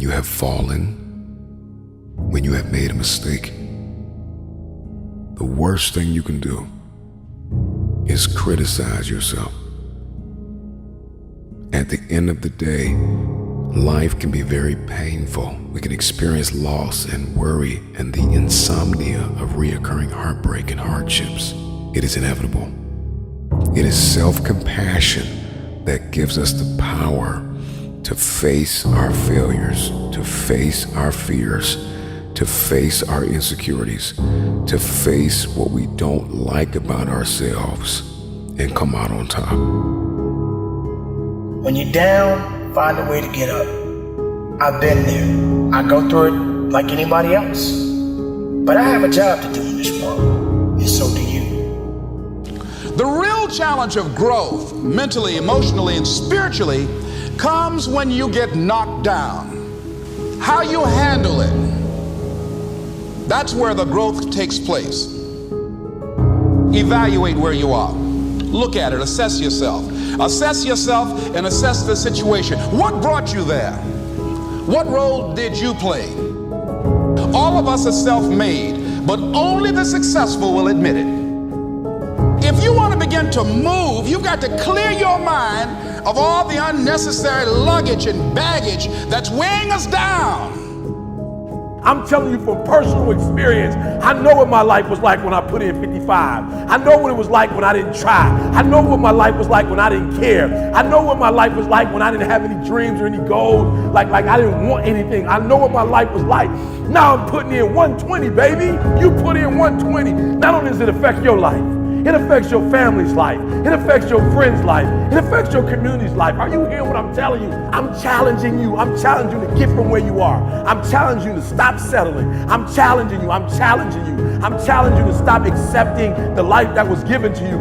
you have fallen, when you have made a mistake, the worst thing you can do is criticize yourself. At the end of the day, life can be very painful. We can experience loss and worry and the insomnia of reoccurring heartbreak and hardships. It is inevitable. It is self-compassion that gives us the power to face our failures, to face our fears, to face our insecurities, to face what we don't like about ourselves and come out on top. When you're down, find a way to get up. I've been there. I go through it like anybody else. But I have a job to do in this world, and so do you. The real challenge of growth, mentally, emotionally, and spiritually, comes when you get knocked down. How you handle it, that's where the growth takes place. Evaluate where you are. Look at it, assess yourself. Assess yourself and assess the situation. What brought you there? What role did you play? All of us are self-made, but only the successful will admit it. If you want to begin to move, you've got to clear your mind of all the unnecessary luggage and baggage that's weighing us down. I'm telling you from personal experience, I know what my life was like when I put in 55. I know what it was like when I didn't try. I know what my life was like when I didn't care. I know what my life was like when I didn't have any dreams or any goals, like I didn't want anything. I know what my life was like. Now I'm putting in 120, baby. You put in 120. Not only does it affect your life, it affects your family's life. It affects your friend's life. It affects your community's life. Are you hearing what I'm telling you? I'm challenging you. I'm challenging you to get from where you are. I'm challenging you to stop settling. I'm challenging you. I'm challenging you. I'm challenging you to stop accepting the life that was given to you.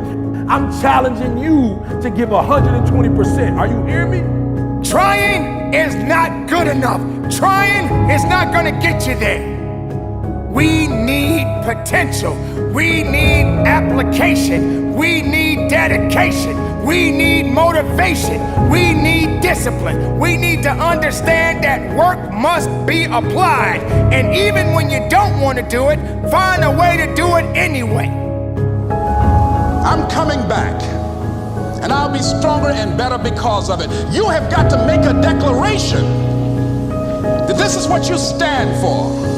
I'm challenging you to give 120%. Are you hearing me? Trying is not good enough. Trying is not going to get you there. We need potential. We need application. We need dedication. We need motivation. We need discipline. We need to understand that work must be applied. And even when you don't want to do it, find a way to do it anyway. I'm coming back, and I'll be stronger and better because of it. You have got to make a declaration that this is what you stand for.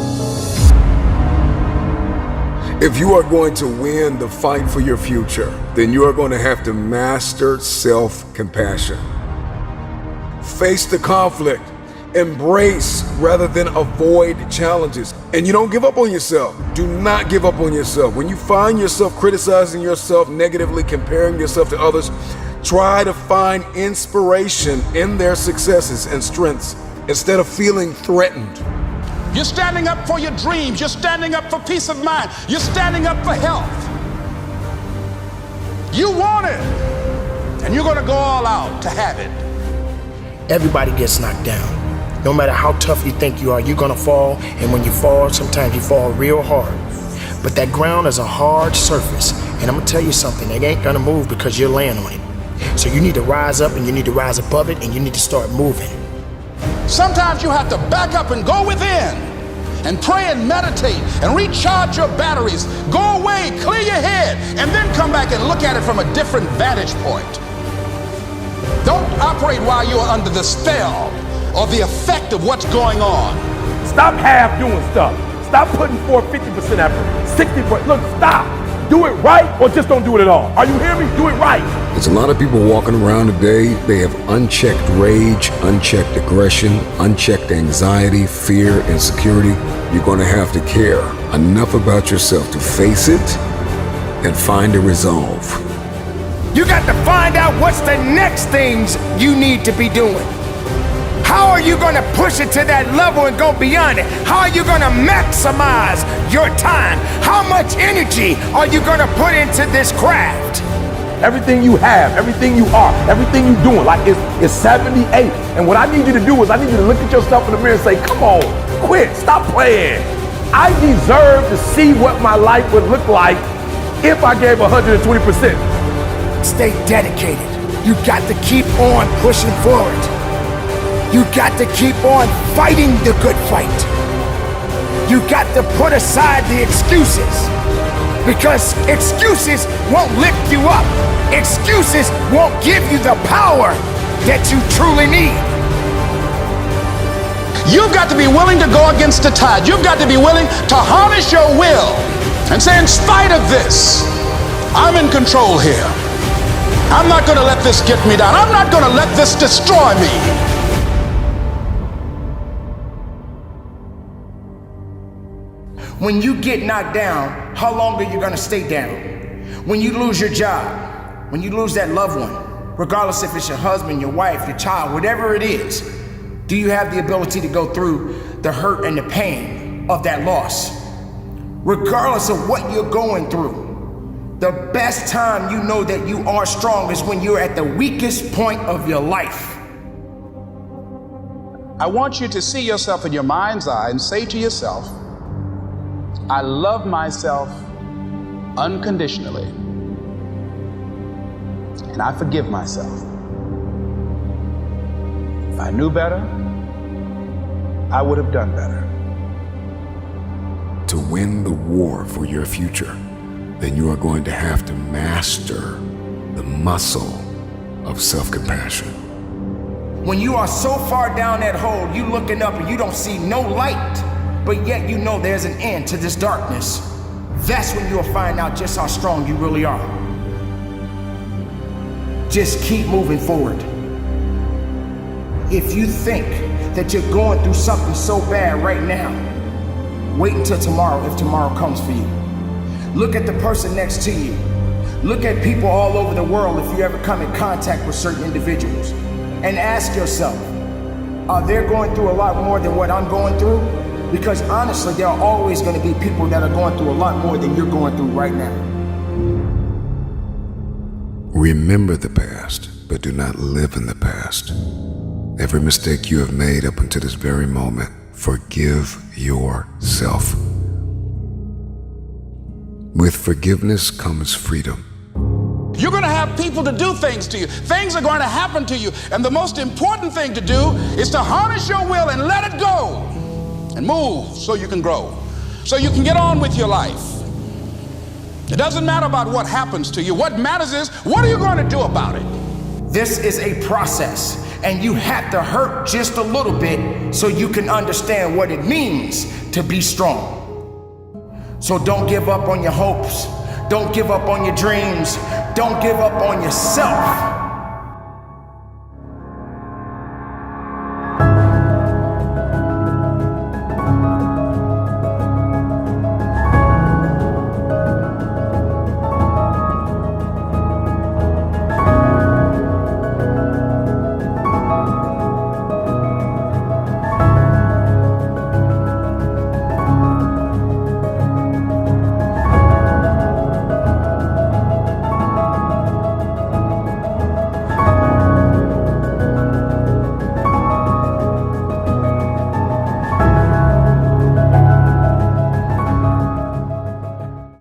If you are going to win the fight for your future, then you are going to have to master self-compassion. Face the conflict, embrace rather than avoid challenges. And you don't give up on yourself. Do not give up on yourself. When you find yourself criticizing yourself negatively, comparing yourself to others, try to find inspiration in their successes and strengths instead of feeling threatened. You're standing up for your dreams. You're standing up for peace of mind. You're standing up for health. You want it, and you're going to go all out to have it. Everybody gets knocked down. No matter how tough you think you are, you're going to fall. And when you fall, sometimes you fall real hard. But that ground is a hard surface. And I'm going to tell you something. It ain't going to move because you're laying on it. So you need to rise up, and you need to rise above it, and you need to start moving. Sometimes you have to back up and go within and pray and meditate and recharge your batteries. Go away, clear your head, and then come back and look at it from a different vantage point. Don't operate while you're under the spell or the effect of what's going on. Stop half doing stuff. Stop putting forth 50% effort, 60%. Look, stop. Do it right or just don't do it at all. Are you hearing me? Do it right. There's a lot of people walking around today, they have unchecked rage, unchecked aggression, unchecked anxiety, fear, insecurity. You're going to have to care enough about yourself to face it and find a resolve. You got to find out what's the next things you need to be doing. How are you going to push it to that level and go beyond it? How are you going to maximize your time? How much energy are you going to put into this craft? Everything you have, everything you are, everything you're doing, like it's 78. And what I need you to do is I need you to look at yourself in the mirror and say, come on, quit, stop playing. I deserve to see what my life would look like if I gave 120%. Stay dedicated. You got to keep on pushing forward. You got to keep on fighting the good fight. You got to put aside the excuses, because excuses won't lift you up. Excuses won't give you the power that you truly need. You've got to be willing to go against the tide. You've got to be willing to harness your will and say, in spite of this, I'm in control here. I'm not going to let this get me down. I'm not going to let this destroy me. When you get knocked down, how long are you gonna stay down? When you lose your job, when you lose that loved one, regardless if it's your husband, your wife, your child, whatever it is, do you have the ability to go through the hurt and the pain of that loss? Regardless of what you're going through, the best time you know that you are strong is when you're at the weakest point of your life. I want you to see yourself in your mind's eye and say to yourself, I love myself unconditionally, and I forgive myself. If I knew better, I would have done better. To win the war for your future, then you are going to have to master the muscle of self-compassion. When you are so far down that hole, you looking up and you don't see no light, but yet you know there's an end to this darkness. That's when you'll find out just how strong you really are. Just keep moving forward. If you think that you're going through something so bad right now, wait until tomorrow if tomorrow comes for you. Look at the person next to you. Look at people all over the world if you ever come in contact with certain individuals. And ask yourself, are they going through a lot more than what I'm going through? Because honestly, there are always going to be people that are going through a lot more than you're going through right now. Remember the past, but do not live in the past. Every mistake you have made up until this very moment, forgive yourself. With forgiveness comes freedom. You're going to have people to do things to you. Things are going to happen to you. And the most important thing to do is to harness your will and let it go and move so you can grow, so you can get on with your life. It doesn't matter about what happens to you. What matters is, what are you going to do about it? This is a process, and you have to hurt just a little bit so you can understand what it means to be strong. So don't give up on your hopes. Don't give up on your dreams. Don't give up on yourself.